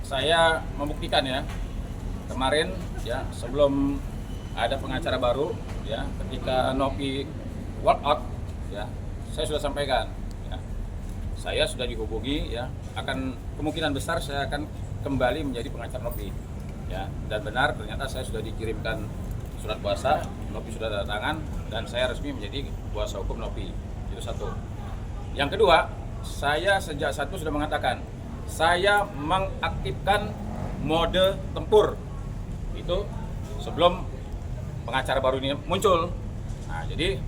saya membuktikan ya, kemarin ya sebelum ada pengacara baru ya, ketika Nopi walk out ya, saya sudah sampaikan ya, saya sudah dihubungi ya, akan kemungkinan besar saya akan kembali menjadi pengacara Nopi ya, dan benar ternyata saya sudah dikirimkan surat kuasa, Nopi sudah tanda tangan dan saya resmi menjadi kuasa hukum Nopi. Itu satu. Yang kedua, saya sejak satu sudah mengatakan saya mengaktifkan mode tempur itu sebelum pengacara baru ini muncul. Nah, jadi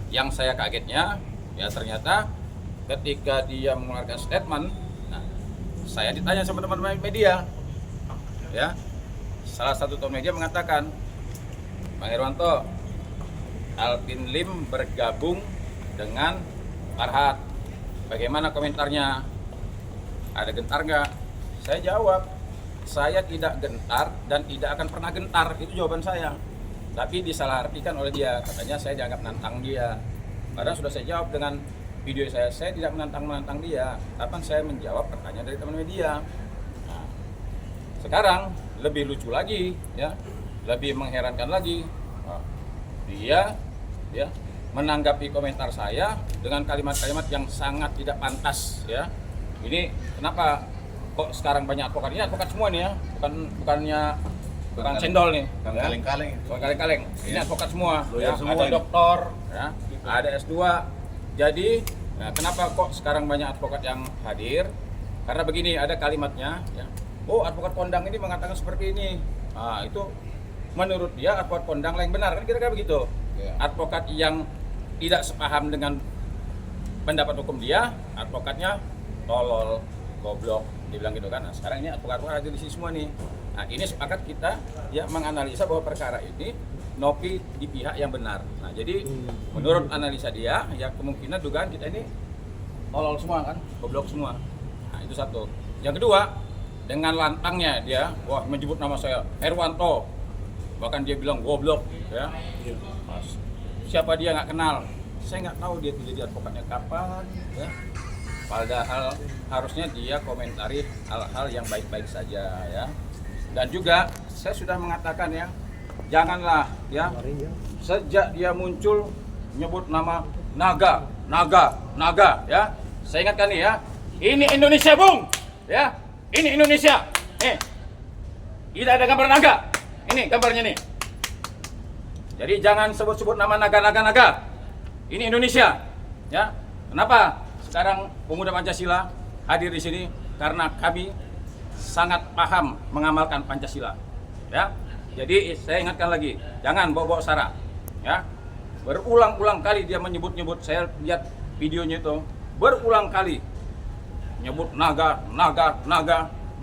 yang saya kagetnya ya ternyata ketika dia mengeluarkan statement, nah, saya ditanya sama teman-teman media, ya salah satu teman media mengatakan, Bang Irwanto, Alvin Lim bergabung dengan Farhad, bagaimana komentarnya? Ada gentar nggak? Saya jawab, saya tidak gentar dan tidak akan pernah gentar, itu jawaban saya. Tapi disalahartikan oleh dia, katanya saya dianggap nantang dia. Padahal sudah saya jawab dengan video saya tidak menantang dia. Kapan saya menjawab pertanyaan dari teman media. Nah, sekarang lebih lucu lagi, ya, lebih mengherankan lagi. Dia, ya, menanggapi komentar saya dengan kalimat-kalimat yang sangat tidak pantas, ya. Ini kenapa kok sekarang banyak advokat? Ini advokat semua nih ya, bukannya cendol nih, kaleng-kaleng. Bukan kaleng-kaleng. Ini Ya. advokat semua, ya. Semua Ada ini. doktor, ya, ada S2. Jadi, nah, kenapa kok sekarang banyak advokat yang hadir? Karena begini, ada kalimatnya, ya. Oh, advokat kondang ini mengatakan seperti ini. Nah, itu menurut dia advokat kondang yang benar, kan kira-kira begitu. Ya. Advokat yang tidak sepaham dengan pendapat hukum dia, advokatnya tolol, goblok, dibilang gitu kan. Nah, sekarang ini advokat ada di sini semua nih. Nah, ini sepakat kita ya menganalisa bahwa perkara ini Nopi di pihak yang benar. Nah, jadi menurut analisa dia, ya kemungkinan dugaan kita ini tolol semua kan, goblok semua. Nah, itu satu. Yang kedua, dengan lantangnya dia, wah menyebut nama saya Irwanto, bahkan dia bilang goblok, ya. Mas, siapa dia nggak kenal, saya nggak tahu dia itu jadi advokatnya kapan, ya. Padahal harusnya dia komentari hal-hal yang baik-baik saja, ya. Dan juga saya sudah mengatakan ya, janganlah ya sejak dia muncul menyebut nama naga ya. Saya ingatkan nih ya, ini Indonesia Bung, ya. Ini Indonesia. Tidak ada gambar naga. Ini gambarnya nih. Jadi jangan sebut-sebut nama naga. Ini Indonesia, ya. Kenapa? Sekarang pemuda Pancasila hadir di sini karena kami sangat paham mengamalkan Pancasila, ya. Jadi saya ingatkan lagi, jangan bawa-bawa sara, ya. Berulang-ulang kali dia menyebut-nyebut, saya lihat videonya itu berulang kali menyebut naga,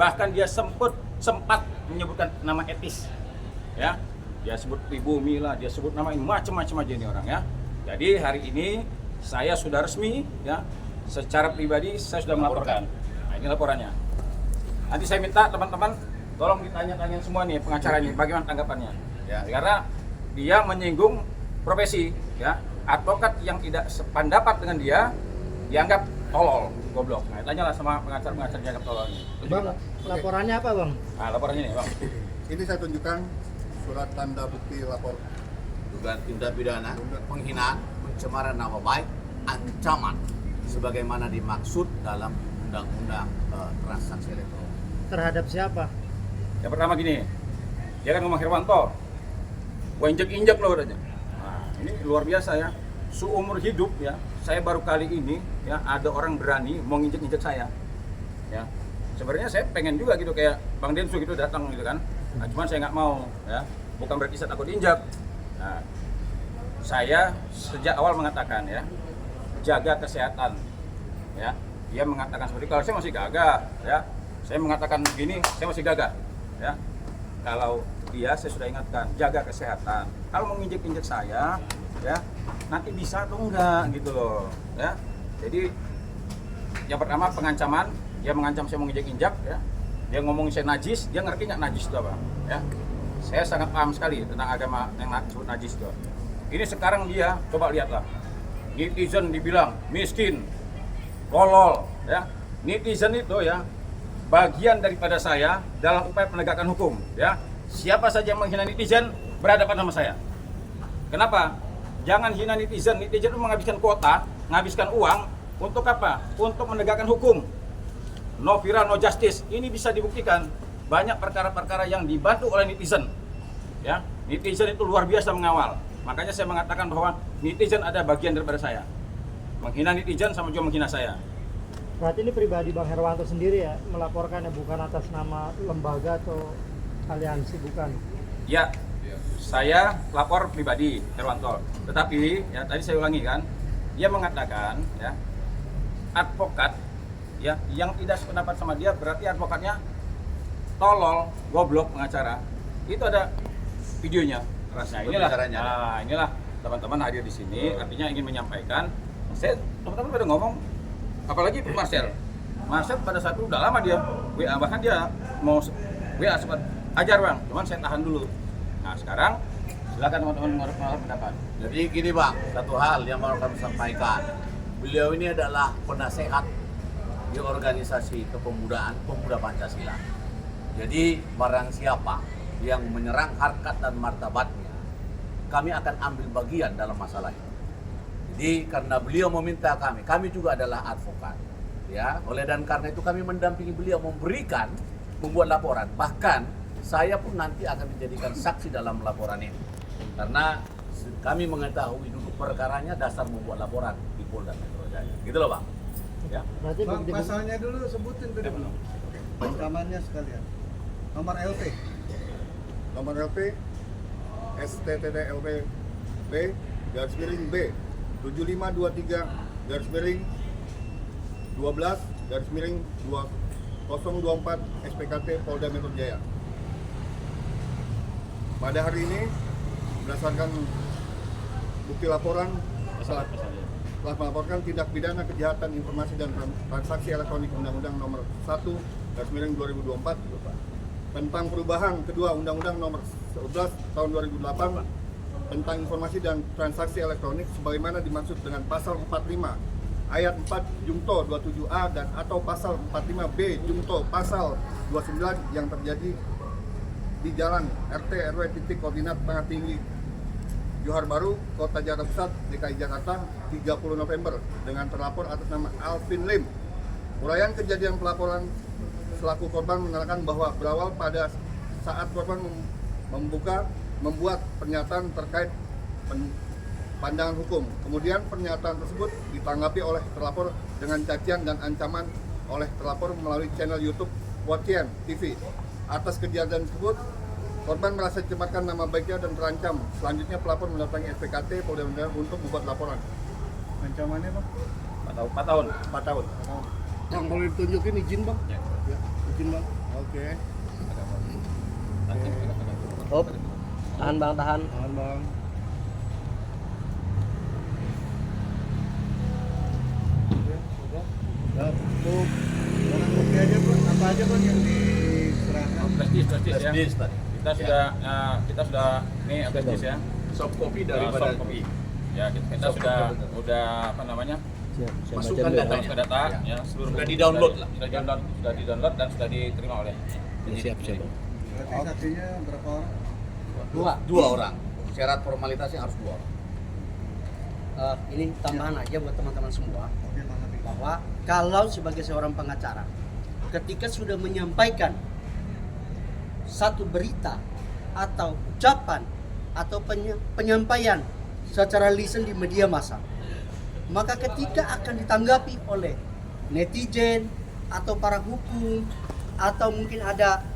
bahkan dia sempat menyebutkan nama etis, ya. Dia sebut pribumi lah, dia sebut nama ini macam-macam aja ini orang, ya. Jadi hari ini saya sudah resmi, ya. Secara pribadi saya sudah melaporkan. Nah, ini laporannya. Nanti saya minta teman-teman tolong ditanya-tanya semua nih pengacaranya bagaimana tanggapannya. Ya, karena dia menyinggung profesi, ya. Advokat yang tidak sependapat dengan dia dianggap tolol, goblok. Nah, tanyalah sama pengacara dianggap tolol ini. Bang, laporannya apa, Bang? Nah, laporannya nih, Bang. Ini saya tunjukkan surat tanda bukti lapor dugaan tindak pidana penghinaan, pencemaran nama baik, ancaman sebagaimana dimaksud dalam undang-undang transaksi elektronik. Terhadap siapa? Yang pertama gini, dia kan ngomong Irwanto, gua injek-injek loh katanya. Nah, ini luar biasa ya. Seumur hidup ya, saya baru kali ini ya ada orang berani mau nginjek-injek saya. Ya. Sebenarnya saya pengen juga gitu kayak Bang Densu gitu datang gitu kan. Nah, cuman saya nggak mau ya. Bukan berarti saya takut injak. Nah, saya sejak awal mengatakan ya, jaga kesehatan. Ya. Dia mengatakan seperti kalau saya masih gagah ya. Saya mengatakan begini, saya masih gagah. Ya. Kalau dia saya sudah ingatkan, jaga kesehatan. Kalau mau nginjek-injek saya, ya nanti bisa atau enggak gitu loh, ya. Jadi yang pertama pengancaman, dia mengancam saya mau nginjek-injak, ya. Dia ngomong saya najis, dia ngerti nggak najis itu apa, ya. Saya sangat paham sekali tentang agama yang disebut najis itu. Ini sekarang dia, coba lihatlah, netizen dibilang miskin, tolol, ya. Netizen itu ya bagian daripada saya dalam upaya penegakan hukum. Ya, siapa saja yang menghina netizen berhadapan sama saya. Kenapa? Jangan hina netizen. Netizen itu menghabiskan kuota, menghabiskan uang untuk apa? Untuk menegakkan hukum. No viral, no justice. Ini bisa dibuktikan. Banyak perkara-perkara yang dibantu oleh netizen. Ya, netizen itu luar biasa mengawal. Makanya saya mengatakan bahwa netizen ada bagian daripada saya. Menghina netizen sama juga menghina saya. Berarti ini pribadi Bang Herwanto sendiri ya melaporkannya, bukan atas nama lembaga atau aliansi, bukan? Ya, saya lapor pribadi Herwanto. Tetapi ya tadi saya ulangi kan, dia mengatakan ya advokat ya yang tidak sependapat sama dia berarti advokatnya tolol, goblok, pengacara. Itu ada videonya. Rasanya inilah teman-teman hadir di sini artinya ingin menyampaikan. Saya teman-teman pada ngomong, apalagi Marcel pada saat itu udah lama dia WA, bahkan dia mau WA sempat ajar Bang, cuman saya tahan dulu. Nah sekarang silakan teman-teman mengeluarkan pendapat. Jadi gini Bang, satu hal yang mau kami sampaikan, beliau ini adalah penasehat di organisasi kepemudaan pemuda Pancasila. Jadi barang siapa yang menyerang harkat dan martabatnya, kami akan ambil bagian dalam masalah itu. Jadi karena beliau meminta kami juga adalah advokat, ya. Oleh dan karena itu kami mendampingi beliau membuat laporan. Bahkan saya pun nanti akan dijadikan saksi dalam laporan ini. Karena kami mengetahui duduk perkaranya dasar membuat laporan di Polda Metro Jaya. Gitu loh, Bang. Ya. Berarti Bang, begitu- pasalnya dulu sebutin tadi Bang. Ancamannya sekalian. Nomor LP. Nomor LP STTDLP B garis miring B 7523 garis miring 12 garis miring 2024 SPKT Polda Metro Jaya. Pada hari ini berdasarkan bukti laporan telah melaporkan tindak pidana kejahatan informasi dan transaksi elektronik Undang-Undang Nomor 1 garis miring 2024 tentang perubahan kedua Undang-Undang Nomor 11 Tahun 2008 tentang informasi dan transaksi elektronik sebagaimana dimaksud dengan pasal 45 ayat 4 Jungto 27A dan atau pasal 45B Jungto pasal 29 yang terjadi di Jalan RT RW titik koordinat Tengah Tinggi Johar Baru, Kota Jakarta Pusat, DKI Jakarta 30 November dengan terlapor atas nama Alvin Lim. Uraian kejadian pelaporan selaku korban menerangkan bahwa berawal pada saat korban membuat pernyataan terkait pandangan hukum. Kemudian pernyataan tersebut ditanggapi oleh terlapor dengan cacian dan ancaman oleh terlapor melalui channel YouTube Watien TV. Atas kejadian tersebut, korban merasa dicemarkan nama baiknya dan terancam. Selanjutnya pelapor mendatangi SPKT Polda Metro Jaya untuk membuat laporan. Ancamannya Bang? 4 tahun. 4 tahun. Bang, boleh ditunjukin izin Bang? Ya. Ya. Izin Bang. Oke. Hop, tahan bang, tahan. Tahan Bang. Ya, untuk barang bukti aja Bang, apa aja Bang yang diserahkan? Prestis ya. Prestis tadi. Kita sudah nih prestis ya. Soft copy Daripada daripada kopi. Ya, kita Soft sudah copy. apa namanya? Siap, saya baca Masukkan dulu. datanya. Masuk ke data Ya. ya, seluruh Sudah buku di-download lah. Sudah di-download dan sudah diterima oleh Siap, siap. Bang. Berarti saksinya berapa orang? Dua orang. Syarat formalitasnya harus 2 orang. Ini tambahan aja buat teman-teman semua Oke Bang Habib. bahwa kalau sebagai seorang pengacara, ketika sudah menyampaikan satu berita atau ucapan atau penyampaian secara lisan di media massa, maka ketika akan ditanggapi oleh netizen atau para hukum atau mungkin ada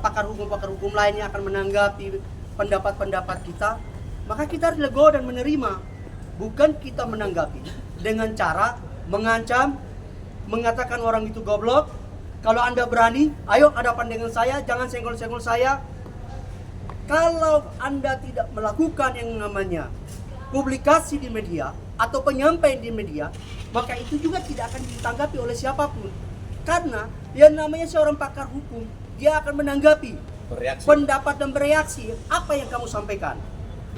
pakar hukum lain yang akan menanggapi pendapat-pendapat kita, maka kita harus legowo dan menerima, bukan kita menanggapi dengan cara mengancam, mengatakan orang itu goblok. Kalau Anda berani, ayo hadapan dengan saya, jangan senggol-senggol saya. Kalau Anda tidak melakukan yang namanya publikasi di media atau penyampaian di media, maka itu juga tidak akan ditanggapi oleh siapapun. Karena yang namanya seorang pakar hukum, dia akan menanggapi Bereaksi. pendapat dan bereaksi apa yang kamu sampaikan.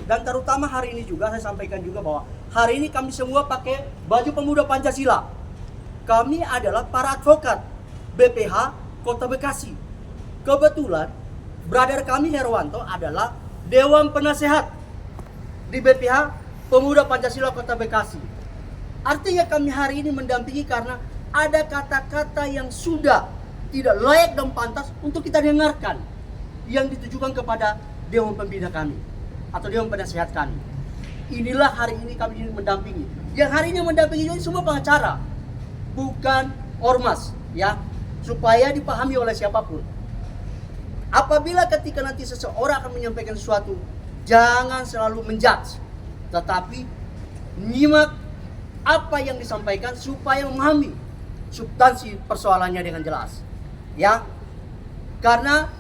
Dan terutama hari ini juga saya sampaikan juga bahwa hari ini kami semua pakai baju pemuda Pancasila. Kami adalah para advokat BPH Kota Bekasi. Kebetulan brother kami Herwanto adalah Dewan Penasehat di BPH Pemuda Pancasila Kota Bekasi. Artinya kami hari ini mendampingi karena ada kata-kata yang sudah tidak layak dan pantas untuk kita dengarkan yang ditujukan kepada Dewan Pembina kami atau Dewan Penasehat kami. Inilah hari ini kami mendampingi. Yang hari ini mendampingi ini semua pengacara, bukan ormas, ya, supaya dipahami oleh siapapun. Apabila ketika nanti seseorang akan menyampaikan sesuatu, jangan selalu menjudge, tetapi nyimak apa yang disampaikan supaya memahami substansi persoalannya dengan jelas. Ya, karena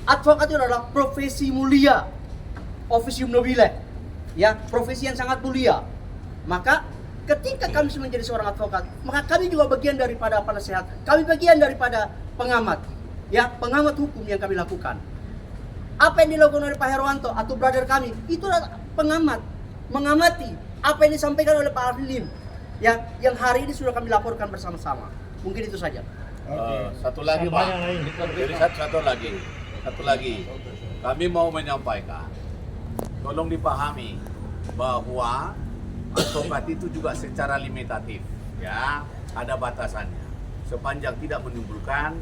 advokat itu adalah profesi mulia, officium nobile, ya, profesi yang sangat mulia. Maka ketika kami menjadi seorang advokat, maka kami juga bagian daripada penasehat, kami bagian daripada pengamat, ya, pengamat hukum yang kami lakukan. Apa yang dilakukan oleh Pak Herwanto atau brother kami itu adalah pengamat, mengamati apa yang disampaikan oleh Pak Alvin Lim, ya, yang hari ini sudah kami laporkan bersama-sama. Mungkin itu saja. Satu lagi Tambah Pak. yang lain. Jadi satu lagi. Kami mau menyampaikan, tolong dipahami bahwa advokat itu juga secara limitatif, ya, ada batasannya. Sepanjang tidak menimbulkan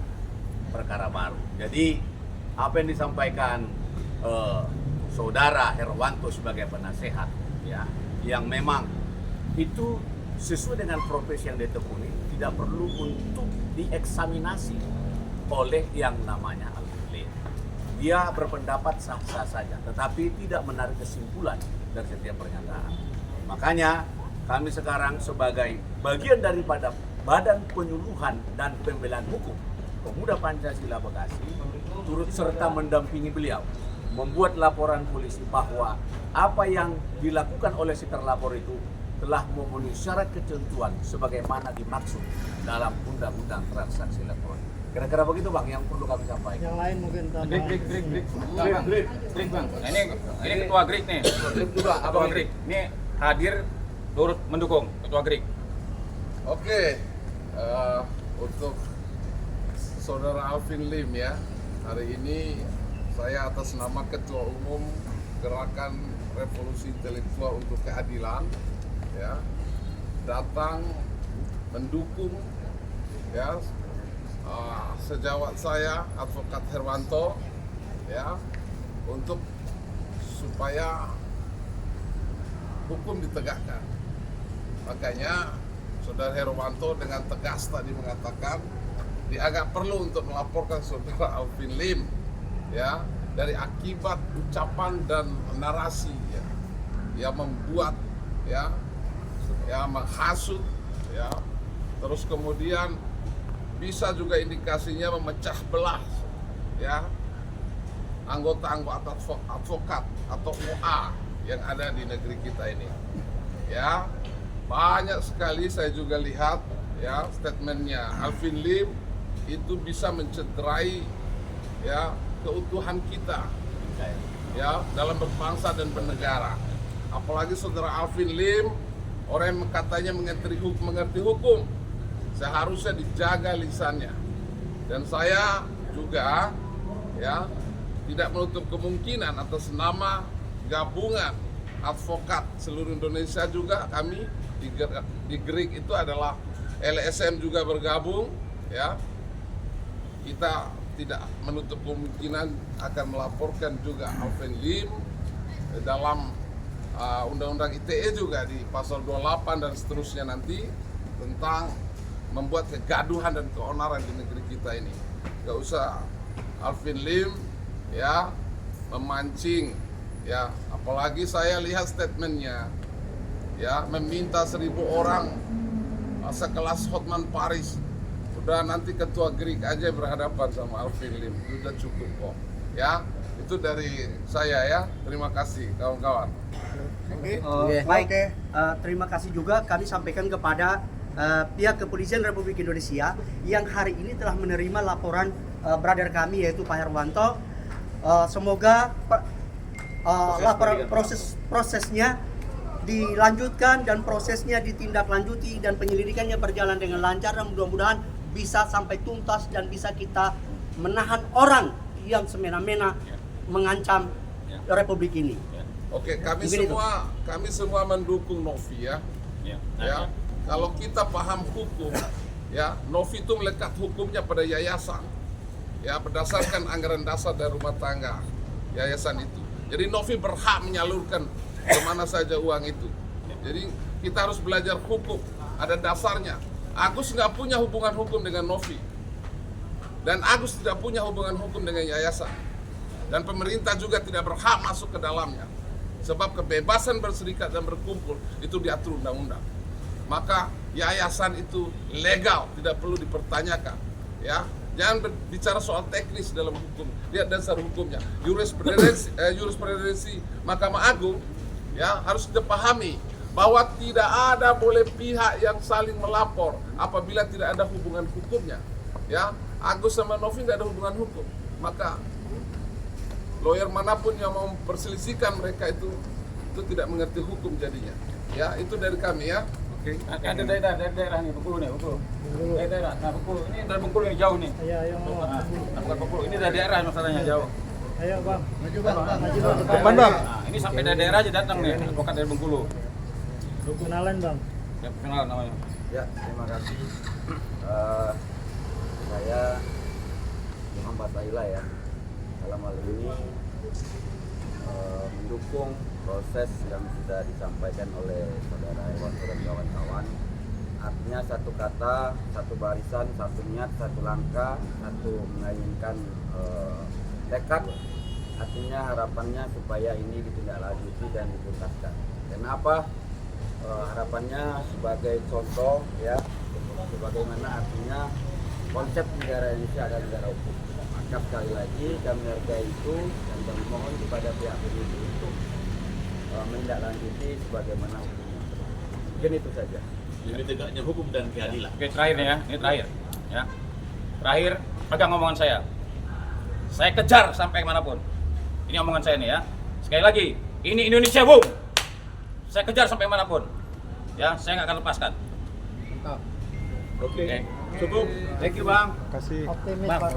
perkara baru. Jadi apa yang disampaikan saudara Herwanto sebagai penasehat, ya, yang memang itu sesuai dengan profesi yang ditekuni, tidak perlu untuk dieksaminasi oleh yang namanya ahli. Dia berpendapat sah-sah saja, tetapi tidak menarik kesimpulan dari setiap pernyataan. Makanya kami sekarang sebagai bagian daripada Badan Penyuluhan dan Pembelaan Hukum Pemuda Pancasila Bekasi turut serta mendampingi beliau membuat laporan polisi bahwa apa yang dilakukan oleh si terlapor itu telah memenuhi syarat ketentuan sebagaimana dimaksud dalam Undang-Undang Transaksi Elektronik. Kira-kira begitu Bang yang perlu kami sampaikan. Yang lain mungkin tambah. Grik Bang. Nah, ini ketua Grik nih. Grik juga, Ketua Grik. Ini hadir turut mendukung ketua Grik. Oke, untuk Saudara Alvin Lim ya, hari ini saya atas nama Ketua Umum Gerakan Revolusi Intelektual untuk Keadilan, ya, datang mendukung, ya, sejawat saya Advokat Herwanto, ya, untuk supaya hukum ditegakkan. Makanya Saudara Herwanto dengan tegas tadi mengatakan dianggap perlu untuk melaporkan Saudara Alvin Lim, ya, dari akibat ucapan dan narasi, ya, yang membuat, ya, menghasut, ya, terus kemudian bisa juga indikasinya memecah belah, ya, anggota-anggota advokat atau OA yang ada di negeri kita ini, ya. Banyak sekali saya juga lihat, ya, statementnya Alvin Lim itu bisa mencederai, ya, keutuhan kita, ya, dalam berbangsa dan bernegara. Apalagi Saudara Alvin Lim, orang yang katanya mengerti hukum, seharusnya dijaga lisannya. Dan saya juga, ya, tidak menutup kemungkinan atas nama gabungan advokat seluruh Indonesia juga kami di Grik itu adalah LSM juga bergabung, ya. Kita tidak menutup kemungkinan akan melaporkan juga Alvin Lim dalam Undang-Undang ITE juga di pasal 28 dan seterusnya nanti tentang membuat kegaduhan dan keonaran di negeri kita ini. Gak usah Alvin Lim, ya, memancing, ya, apalagi saya lihat statementnya, ya, meminta 1.000 orang sekelas Hotman Paris. Udah nanti ketua Grik aja berhadapan sama Alvin Lim, sudah cukup kok, ya. Itu dari saya, ya. Terima kasih kawan-kawan. Baik. Terima kasih juga kami sampaikan kepada pihak Kepolisian Republik Indonesia yang hari ini telah menerima laporan brother kami yaitu Pak Herwanto. Semoga prosesnya dilanjutkan dan prosesnya ditindaklanjuti dan penyelidikannya berjalan dengan lancar dan mudah-mudahan bisa sampai tuntas dan bisa kita menahan orang yang semena-mena mengancam Republik ini. Oke, kami Mungkin semua mendukung Novi ya. Ya, kalau kita paham hukum, ya Novi itu melekat hukumnya pada yayasan, ya berdasarkan anggaran dasar dari rumah tangga yayasan itu. Jadi Novi berhak menyalurkan kemana saja uang itu. Jadi kita harus belajar hukum, ada dasarnya. Agus nggak punya hubungan hukum dengan Novi, dan Agus tidak punya hubungan hukum dengan yayasan, dan pemerintah juga tidak berhak masuk ke dalamnya. Sebab kebebasan berserikat dan berkumpul itu diatur undang-undang. Maka yayasan itu legal, tidak perlu dipertanyakan. Ya, jangan berbicara soal teknis dalam hukum. Lihat dasar hukumnya. Jurisprudensi Mahkamah Agung ya harus kita pahami bahwa tidak ada boleh pihak yang saling melapor apabila tidak ada hubungan hukumnya. Ya, Agus sama Novi tidak ada hubungan hukum. Maka lawyer manapun yang mau perselisihkan mereka itu tidak mengerti hukum jadinya. Ya, itu dari kami ya. Oke. Ada daerah nih, Bengkulu nih, Bengkulu. Daerah. Nah, Bengkulu ini dari Bengkulu yang jauh nih. Ayo Nah, bukan Bengkulu, ini dari daerah masalahnya jauh. Ayo bang. Maju bang. Maju bang. Depan, Bang. Nah, ini sampai dari daerah aja datang nih, advokat dari Bengkulu. Kenalan bang. Ya, kenal namanya. Ya, terima kasih. Saya Muhammad Aila ya. Dalam hal ini mendukung proses yang sudah disampaikan oleh saudara Herwanto dan kawan-kawan. Artinya satu kata, satu barisan, satu niat, satu langkah, satu menginginkan tekad. Artinya harapannya supaya ini ditindaklanjuti dan dituntaskan. Kenapa? Harapannya sebagai contoh ya, sebagaimana artinya konsep negara Indonesia adalah negara hukum. Maka sekali lagi kami hargai itu dan kami mohon kepada pihak penyidik untuk menindaklanjuti sebagaimana hukumnya. Mungkin itu saja. Demi tegaknya hukum dan keadilan. Oke, terakhir nih ya, ini terakhir. Ya. Terakhir, pegang omongan saya. Saya kejar sampai manapun. Ini omongan saya nih ya. Sekali lagi, ini Indonesia boom. Saya kejar sampai manapun. Ya, saya nggak akan lepaskan. Oke. Cukup. Thank you, Bang. Kasih. Optimis Pak.